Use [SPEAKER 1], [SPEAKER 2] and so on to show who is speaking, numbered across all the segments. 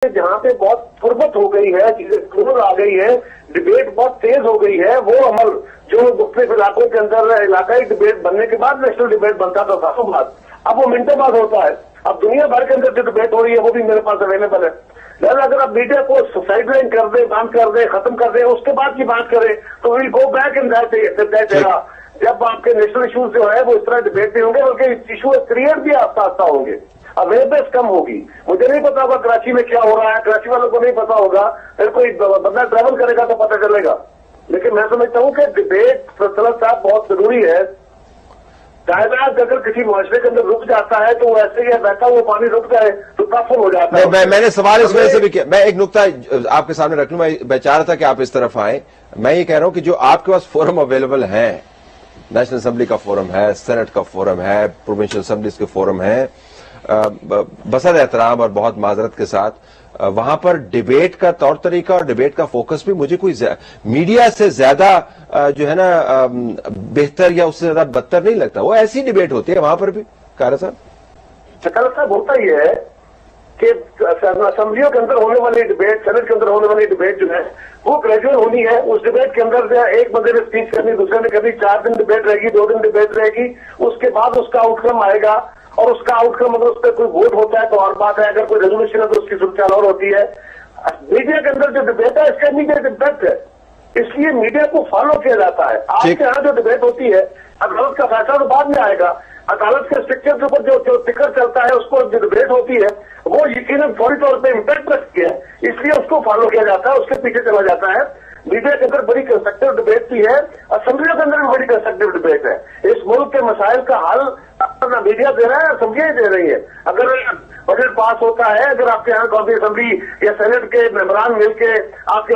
[SPEAKER 1] جہاں پہ بہت فربت ہو گئی ہے، چیزیں کلور آ گئی ہے، ڈبیٹ بہت تیز ہو گئی ہے، وہ عمل جو مختلف علاقوں کے اندر علاقائی ڈبیٹ بننے کے بعد نیشنل ڈبیٹ بنتا تھا سالوں بعد، اب وہ منٹوں بعد ہوتا ہے. اب دنیا بھر کے اندر جو ڈبیٹ ہو رہی ہے وہ بھی میرے پاس اویلیبل ہے. لہٰذا اگر آپ میڈیا کو سائڈ لائن کر دیں، بند کر دیں، ختم کر دیں، اس کے بعد کی بات کریں تو we'll go back in that era. جب آپ کے نیشنل ایشوز جو ہے وہ اس طرح ڈبیٹ نہیں ہوں گے بلکہ ایشو کریٹ بھی آہستہ آہستہ ہوں گے، اویئرنیس کم ہوگی. مجھے نہیں پتا ہوگا کراچی میں کیا ہو رہا ہے، کراچی والوں کو نہیں پتا ہوگا، پھر کوئی بندہ ٹریول کرے گا تو پتہ چلے گا. لیکن میں سمجھتا ہوں کہ ڈبیٹ سلطنت صاحب بہت ضروری ہے. جائیداد اگر کسی معاشرے کے اندر رک جاتا ہے تو وہ ایسے ہی بہتا ہوا پانی رک جائے تو تفصیل ہو جاتا ہے.
[SPEAKER 2] میں نے سوال اس وجہ سے بھی کیا، میں ایک نقطہ آپ کے سامنے رکھ لوں، میں چاہ رہا تھا کہ آپ اس طرف آئیں. میں یہ کہہ رہا ہوں کہ جو آپ کے پاس فورم اویلیبل ہیں، نیشنل اسمبلی کا فورم ہے، سینٹ کا فورم ہے، پروونشل اسمبلیز کے فورم ہیں، بسد احترام اور بہت معذرت کے ساتھ وہاں پر ڈیبیٹ کا طور طریقہ اور ڈیبیٹ کا فوکس بھی مجھے کوئی میڈیا سے زیادہ جو ہے نا بہتر یا اس سے زیادہ بدتر نہیں لگتا. وہ ایسی ڈیبیٹ ہوتی ہے وہاں پر بھی. کارا صاحب
[SPEAKER 1] شکل صاحب ہوتا یہ ہے کہ اسمبلیوں کے اندر ہونے والی ڈبیٹ، سینٹ کے اندر ہونے والی ڈبیٹ جو ہے وہ گریجویٹ ہونی ہے. اس ڈبیٹ کے اندر ایک بندے نے اسپیچ کرنی، دوسرے نے کرنی، 4 دن ڈبیٹ رہے گی، 2 دن ڈبیٹ رہے گی، اس کے بعد اس کا آؤٹ کم آئے گا. اور اس کا آؤٹ کم اگر اس پہ کوئی ووٹ ہوتا ہے تو اور بات ہے، اگر کوئی ریزولوشن ہے تو اس کی صورتحال اور ہوتی ہے. میڈیا کے اندر جو ڈبیٹ ہے اس کا میڈیا ڈبیٹ ہے، اس لیے میڈیا کو فالو کیا جاتا ہے. آپ کے یہاں جو ڈبیٹ ہوتی ہے عدالت کا فیصلہ تو بعد میں آئے گا، عدالت کے اسٹرکچر کے اوپر جو ٹکر چلتا ہے اس کو جو ڈبیٹ ہوتی ہے وہ یقیناً فوری طور پہ امپیکٹ رکھتی ہے، اس لیے اس کو فالو کیا جاتا ہے، اس کے پیچھے چلا جاتا ہے. میڈیا کے اندر بڑی کنسٹرکٹیو ڈبیٹ بھی ہے، اسمبلیوں کے اندر بھی بڑی کنسٹرکٹیو ڈبیٹ ہے. اس ملک کے مسائل کا حل نہ میڈیا دے رہا ہے، اسمبلیاں ہی دے رہی ہے. اگر بجٹ پاس ہوتا ہے، اگر آپ کے یہاں قومی اسمبلی یا سینٹ کے ممبران مل کے آپ کے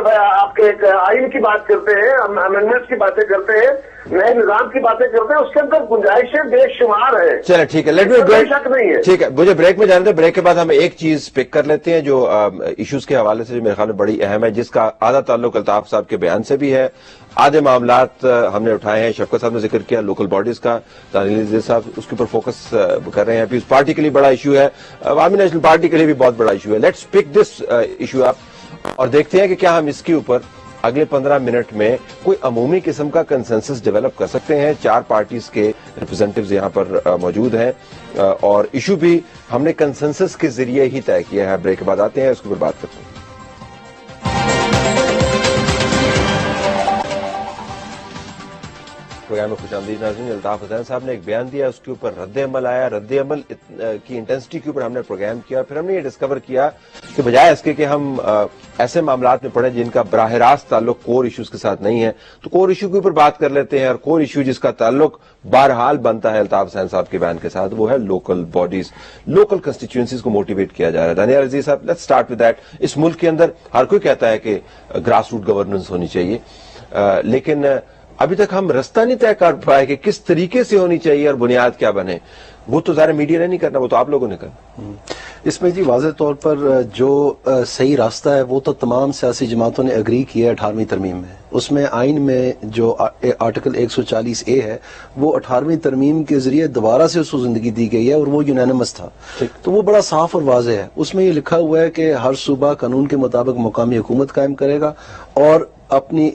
[SPEAKER 1] آئین کی بات کرتے ہیں، امینڈمنٹس کی باتیں کرتے ہیں، نئے نظام کی باتیں کرتے ہیں، اس کے اندر گنجائشیں بے شمار ہیں.
[SPEAKER 2] چلے ٹھیک ہے،
[SPEAKER 1] کوئی شک نہیں ہے.
[SPEAKER 2] ٹھیک ہے، مجھے بریک میں جانے دیں. بریک کے بعد ہم ایک چیز پک کر لیتے ہیں جو ایشوز کے حوالے سے میرے خیال میں بڑی اہم ہے، جس کا آدھا تعلق الطاف صاحب کے بیان سے بھی ہے، آدھے معاملات ہم نے اٹھائے ہیں. شفقت صاحب نے ذکر کیا لوکل باڈیز کا، دانیل عزیز صاحب اس کے اوپر فوکس کر رہے ہیں. پیپلز پارٹی کے لیے بڑا ایشو ہے، عوامی نیشنل پارٹی کے لیے بھی بہت بڑا ایشو ہے. لیٹس پک دس ایشو اپ اور دیکھتے ہیں کہ کیا ہم اس کے اوپر اگلے 15 منٹ میں کوئی عمومی قسم کا کنسنسس ڈیولپ کر سکتے ہیں. 4 پارٹیز کے ریپرزینٹیوز یہاں پر موجود ہیں اور ایشو بھی ہم نے کنسنسس کے ذریعے ہی طے کیا ہے. بریک کے بعد آتے ہیں، اس کے اوپر بات کرتے ہیں. پروگرام میں خوش آمدید ناظرین. الطاف حسین صاحب نے ایک بیان دیا، اس کے اوپر رد عمل آیا. رد عمل کی انٹینسٹی کے اوپر ہم نے پروگرام کیا، پھر ہم نے یہ ڈسکور کیا کہ بجائے اس کے کہ ہم ایسے معاملات میں پڑھیں جن کا براہ راست تعلق کور ایشوز کے ساتھ نہیں ہے، تو کور ایشو کے اوپر بات کر لیتے ہیں. اور کور ایشو جس کا تعلق بہرحال بنتا ہے الطاف حسین صاحب کے بیان کے ساتھ، وہ ہے لوکل باڈیز، لوکل کنسٹیچوئنسیز کو موٹیویٹ کیا جا رہا ہے. دانیال عزیز صاحب، لیٹس اسٹارٹ ود دیٹ. اس ملک کے اندر ہر کوئی کہتا ہے کہ گراس روٹ گورننس ہونی چاہیے، لیکن ابھی تک ہم رستہ نہیں طے کر پائے کہ کس طریقے سے ہونی چاہیے اور بنیاد کیا بنے. وہ تو ظاہر میڈیا نے نہیں کرنا، وہ تو آپ لوگوں نے کرنا.
[SPEAKER 3] اس میں جی واضح طور پر جو صحیح راستہ ہے وہ تو تمام سیاسی جماعتوں نے اگری کیا ہے 18ویں ترمیم میں. اس میں آئین میں جو آرٹیکل 140A ہے وہ 18ویں ترمیم کے ذریعے دوبارہ سے اس کو زندگی دی گئی ہے اور وہ یونینمس تھا. تو وہ بڑا صاف اور واضح ہے. اس میں یہ لکھا ہوا ہے کہ ہر صوبہ قانون کے مطابق مقامی حکومت قائم کرے گا اور اپنی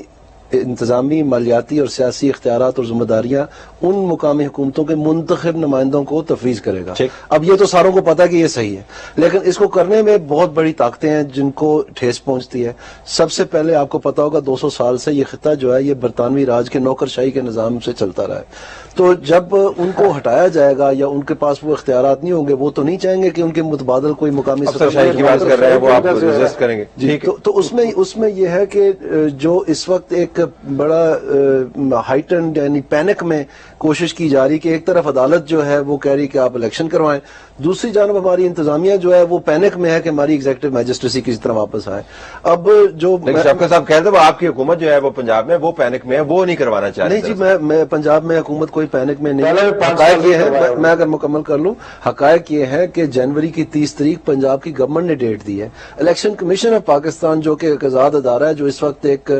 [SPEAKER 3] انتظامی، مالیاتی اور سیاسی اختیارات اور ذمہ داریاں ان مقامی حکومتوں کے منتخب نمائندوں کو تفویض کرے گا. اب یہ تو ساروں کو پتا کہ یہ صحیح ہے، لیکن اس کو کرنے میں بہت بڑی طاقتیں ہیں جن کو ٹھیس پہنچتی ہے. سب سے پہلے آپ کو پتا ہوگا 200 سال سے یہ خطہ جو ہے یہ برطانوی راج کے نوکرشاہی کے نظام سے چلتا رہا ہے. تو جب ان کو ہٹایا جائے گا یا ان کے پاس وہ اختیارات نہیں ہوں گے، وہ تو نہیں چاہیں گے کہ ان کے متبادل کوئی مقامی
[SPEAKER 2] افسرشاہی کی بات کر رہے ہیں، وہ آپ ریزسٹ کریں گے.
[SPEAKER 3] جی، تو اس میں یہ ہے کہ جو اس وقت ایک بڑا ہائٹنڈ یعنی پینک میں کوشش کی جا رہی کہ ایک طرف عدالت جو ہے وہ کہہ رہی کہ آپ الیکشن کروائیں، دوسری جانب ہماری انتظامیہ جو ہے وہ پینک میں ہے کہ ہماری ایگزیکٹو میجسٹریسی کسی طرح واپس آئے. اب جو
[SPEAKER 2] شفقت صاحب کہتے ہیں وہ آپ کی حکومت جو ہے وہ پنجاب میں وہ پینک میں ہے، وہ نہیں کروانا چاہ رہے.
[SPEAKER 3] نہیں جی، میں پنجاب میں حکومت کوئی پینک میں نہیں. حقائق یہ ہے، میں اگر مکمل کر لوں، حقائق یہ ہے کہ جنوری کی 30 تاریخ پنجاب کی گورنمنٹ نے ڈیٹ دی ہے. الیکشن کمیشن آف پاکستان جو کہ ایک آزاد ادارہ ہے جو اس وقت ایک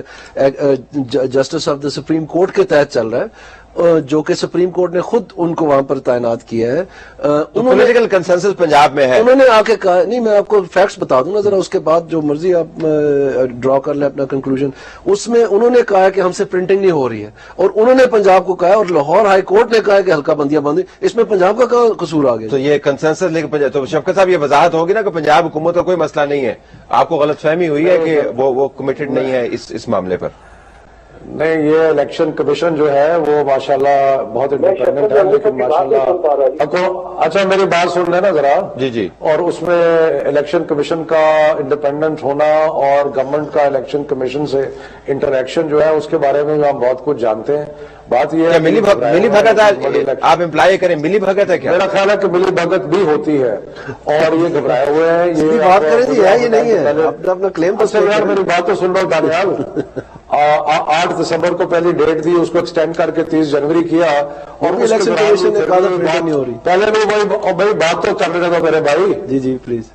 [SPEAKER 3] justice of the supreme court کے تحت چل رہا ہے، جو کہ سپریم کورٹ نے خود ان کو وہاں پر تعینات کیا ہے.
[SPEAKER 2] پولیٹیکل کنسنسس پنجاب میں ہے.
[SPEAKER 3] انہوں نے آ کے کہا, نہیں میں آپ کو فیکٹس بتا دوں گا ذرا, اس کے بعد جو مرضی آپ ڈرا کر لیں اپنا کنکلوژن. اس میں انہوں نے کہا کہ ہم سے پرنٹنگ نہیں ہو رہی ہے, اور انہوں نے پنجاب کو کہا, اور لاہور ہائی کورٹ نے کہا کہ حلقہ بندیاں بند. اس میں پنجاب کا کیا قصور آ گیا؟
[SPEAKER 2] تو یہ کنسنسس لیکن تو شفقت صاحب یہ وضاحت ہوگی نا کہ پنجاب حکومت کا کوئی مسئلہ نہیں ہے, آپ کو غلط فہمی ہوئی ہے کہ وہ کمیٹڈ نہیں ہے اس معاملے پر.
[SPEAKER 4] نہیں, یہ الیکشن کمیشن جو ہے وہ ماشاءاللہ بہت انڈیپینڈنٹ ہے, لیکن ماشاءاللہ اچھا میری بات سن لینا ذرا.
[SPEAKER 2] جی جی.
[SPEAKER 4] اور اس میں الیکشن کمیشن کا انڈیپینڈنٹ ہونا اور گورنمنٹ کا الیکشن کمیشن سے انٹریکشن جو ہے اس کے بارے میں ہم بہت کچھ جانتے ہیں. بات یہ ہے
[SPEAKER 2] ملی بھگت آپ امپلائی کریں, ملی بھگت ہے کیا؟
[SPEAKER 4] میرا خیال ہے کہ ملی بھگت بھی ہوتی ہے, اور یہ گھبرائے ہوئے ہیں. یہ
[SPEAKER 3] بات کریں جی, ہے یہ نہیں ہے, اپنا کلیم تو
[SPEAKER 4] یار میری بات تو سن لو دانیال. 8 دسمبر کو پہلی ڈیٹ دی, اس کو ایکسٹینڈ کر کے 30 جنوری کیا, اور
[SPEAKER 3] الیکشن کمیشن نے کہا نہیں ہو رہی.
[SPEAKER 4] پہلے بھی وہی بھائی بات تو چل رہا تھا میرے بھائی.
[SPEAKER 3] جی جی پلیز.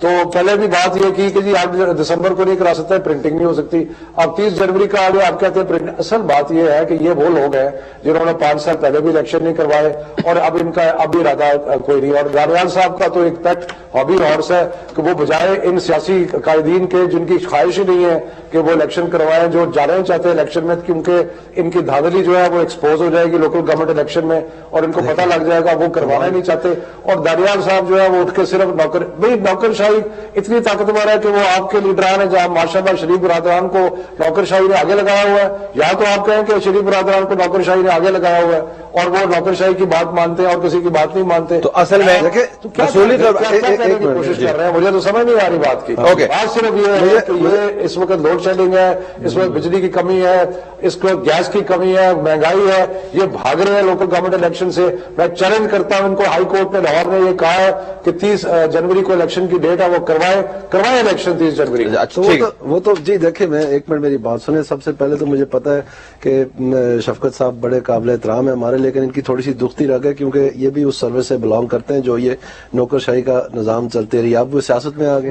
[SPEAKER 4] تو پہلے بھی بات یہ کی کہ جی 8 دسمبر کو نہیں کرا سکتے, پرنٹنگ نہیں ہو سکتی. اب 30 جنوری کا آگے آپ کہتے ہیں پرنٹنگ. اصل بات یہ ہے کہ یہ وہ لوگ ہیں جنہوں نے 5 سال پہلے بھی الیکشن نہیں کروائے, اور اب ان کا اب بھی ارادہ کوئی نہیں. اور دانیال صاحب کا تو ایک پیٹ ہابی ہارس ہے کہ وہ بجائے ان سیاسی قائدین کے جن کی خواہش ہی نہیں ہے کہ وہ الیکشن کروائیں, جو جانا ہی چاہتے ہیں الیکشن میں, کیونکہ ان کی دھاندلی جو ہے وہ ایکسپوز ہو جائے گی لوکل گورنمنٹ الیکشن میں, اور ان کو پتہ لگ جائے گا, وہ کروانا ہی نہیں چاہتے. اور دانیال صاحب جو ہے وہ اٹھ کے صرف نوکر شاہی اتنی طاقتور ہے کہ وہ آپ کے لیڈران ہیں, جہاں ماشاءاللہ شریف برادران کو نوکر شاہی نے آگے لگایا ہوا ہے. یا تو آپ کہیں کہ شریف برادران کو نوکر شاہی نے آگے لگایا ہوا ہے, اور وہ نوکر شاہی کی بات مانتے ہیں اور کسی کی بات نہیں مانتے.
[SPEAKER 2] تو اصل میں
[SPEAKER 4] اصولی طور پر کوشش کر رہے ہیں, مجھے تو سمجھ نہیں آ رہی بات کی. بات صرف یہ ہے کہ یہ اس وقت لوڈ شیڈنگ ہے, اس وقت بجلی کی کمی ہے, اس کو گیس کی کمی ہے, مہنگائی ہے, یہ بھاگ رہے ہیں لوکل گورنمنٹ الیکشن سے. میں چیلنج کرتا ہوں ان کو, ہائی کورٹ نے لاہور نے یہ کہا ہے کہ 30 جنوری کو الیکشن کی ڈیٹ ہے, وہ کروائے الیکشن 30 جنوری.
[SPEAKER 3] وہ تو جی دیکھیں, میں ایک منٹ میری بات سنیں. سب سے پہلے تو مجھے پتا ہے کہ شفقت صاحب بڑے قابل احترام ہیں ہمارے, لیکن ان کی تھوڑی سی دکھتی رہ گئی, کیونکہ یہ بھی اس سروس سے بلانگ کرتے ہیں جو یہ نوکر شاہی کا نظام چلتے رہی. اب وہ سیاست میں آ گئے.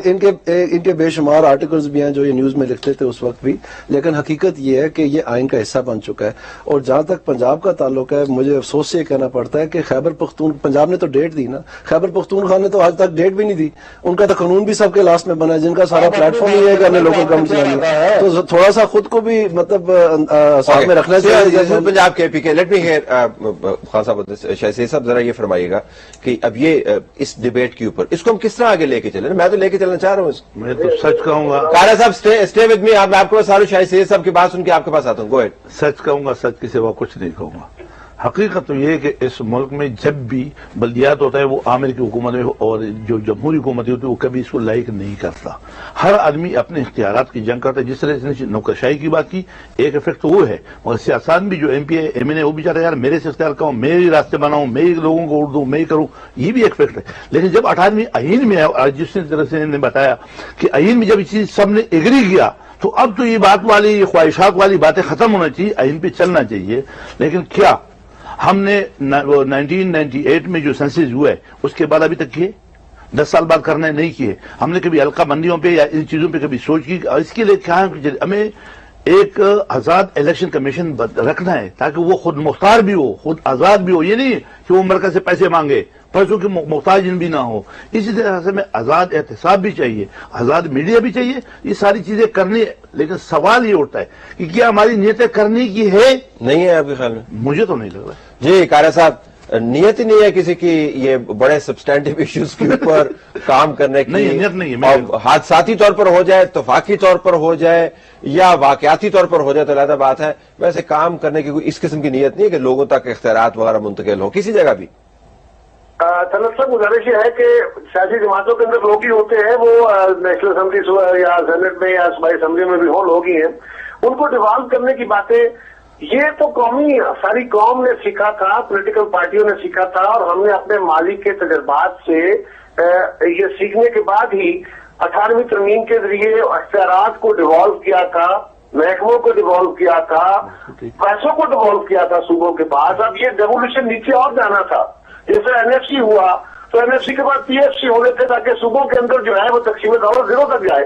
[SPEAKER 3] ان کے بے شمار آرٹیکلز بھی ہیں جو یہ نیوز میں لکھتے تھے اس وقت بھی, لیکن حقیقت یہ ہے کہ یہ آئین کا حصہ بن چکا ہے. اور جہاں تک پنجاب کا تعلق ہے, مجھے افسوس سے یہ کہنا پڑتا ہے کہ خیبر پختون, پنجاب نے تو ڈیٹ دی نا, خیبر پختونخوا نے تو آج تک ڈیٹ بھی نہیں دی. ان کا تو قانون بھی سب کے لاسٹ میں بنا ہے, جن کا سارا پلیٹ فارم ہی ہے کہ ہم نے لوکل گورنمنٹ چلانی ہے. تو تھوڑا سا خود کو بھی مطلب ساتھ میں رکھنا چاہیے.
[SPEAKER 2] پنجاب کے پی کے لیٹ می ہیئر خان صاحب, شاہد صاحب ذرا یہ فرمائیے گا کہ اب یہ اس ڈیبیٹ کے اوپر اس کو ہم کس طرح آگے لے کے چلیں. میں تو لے کے چلنا چاہ رہا ہوں.
[SPEAKER 5] میں تو سچ کہوں گا,
[SPEAKER 2] کارا صاحب اسٹے ود می, آپ کو سارے شاہد سید صاحب کی بات سن کے آپ کے پاس آتا ہوں. Go ahead.
[SPEAKER 5] سچ کہوں گا, سچ کے سوا کچھ نہیں کہوں گا. حقیقت تو یہ ہے کہ اس ملک میں جب بھی بلدیات ہوتا ہے وہ عامر کی حکومت میں, اور جو جمہوری حکومت ہوتی ہے وہ کبھی اس کو لائک نہیں کرتا. ہر آدمی اپنے اختیارات کی جنگ کرتا ہے. جس طرح اس نے نوکرشاہی کی بات کی, ایک افیکٹ تو وہ ہے, مگر سیاستدان بھی جو ایم پی ہے ایم این اے, وہ بھی چاہتا ہے یار میرے سے اختیار کروں, میں ہی راستے بناؤں, میں ہی لوگوں کو اردوں, میں ہی کروں. یہ بھی ایک فیکٹ ہے. لیکن جب 18ویں آئین میں جس طرح سے نے بتایا کہ آئین میں جب اس چیز سب نے ایگری کیا, تو اب تو یہ بات والی, یہ خواہشات والی باتیں ختم ہونا چاہیے, آئین پہ چلنا چاہیے. لیکن کیا ہم نے 1998 میں جو سینسس ہوا ہے اس کے بعد ابھی تک کیے, 10 سال بعد کرنے نہیں کیے. ہم نے کبھی حلقہ بندیوں پہ یا ان چیزوں پہ کبھی سوچ کی. اس کے لیے کیا ہمیں ایک آزاد الیکشن کمیشن رکھنا ہے تاکہ وہ خود مختار بھی ہو, خود آزاد بھی ہو. یہ نہیں کہ وہ مرکز سے پیسے مانگے, پیسوں کے محتاج بھی نہ ہو. اسی طرح سے میں آزاد احتساب بھی چاہیے, آزاد میڈیا بھی چاہیے. یہ ساری چیزیں کرنی ہے, لیکن سوال یہ اٹھتا ہے کہ کیا ہماری نیتیں کرنے کی ہے,
[SPEAKER 2] نہیں ہے آپ کے خیال میں؟
[SPEAKER 5] مجھے تو نہیں لگ رہا.
[SPEAKER 2] جی کارا صاحب, نیت ہی نہیں ہے کسی کی یہ بڑے سبسٹینٹیو ایشوز کے اوپر کام کرنے کی؟
[SPEAKER 5] نہیں, نیت نہیں ہے.
[SPEAKER 2] حادثاتی طور پر ہو جائے, اتفاقی طور پر ہو جائے, یا واقعاتی طور پر ہو جائے تو علیحدہ بات ہے. ویسے کام کرنے کی کوئی اس قسم کی نیت نہیں ہے کہ لوگوں تک اختیارات وغیرہ منتقل ہوں کسی جگہ بھی.
[SPEAKER 1] طلعت صاحب, گزارش یہ ہے کہ سیاسی جماعتوں کے اندر لوگ ہی ہوتے ہیں, وہ نیشنل اسمبلی یا سینٹ میں یا صوبائی اسمبلی میں بھی ہوں, لوگ ہی ہیں. ان کو ڈیوالو کرنے کی باتیں, یہ تو ساری قوم نے سیکھا تھا, پولیٹیکل پارٹیوں نے سیکھا تھا, اور ہم نے اپنے ماضی کے تجربات سے یہ سیکھنے کے بعد ہی 18ویں ترمیم کے ذریعے اختیارات کو ڈیوالو کیا تھا, محکموں کو ڈیوالو کیا تھا, پیسوں کو ڈیوالو کیا تھا صوبوں کے پاس. اب یہ ڈیولیوشن نیچے اور جانا تھا. جیسے این ایف سی ہوا تو این ایف سی کے بعد پی ایف سی ہونے تھے تاکہ صوبوں کے اندر جو ہے وہ تقسیم دولت 0 تک جائے.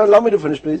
[SPEAKER 3] allow me to finish please,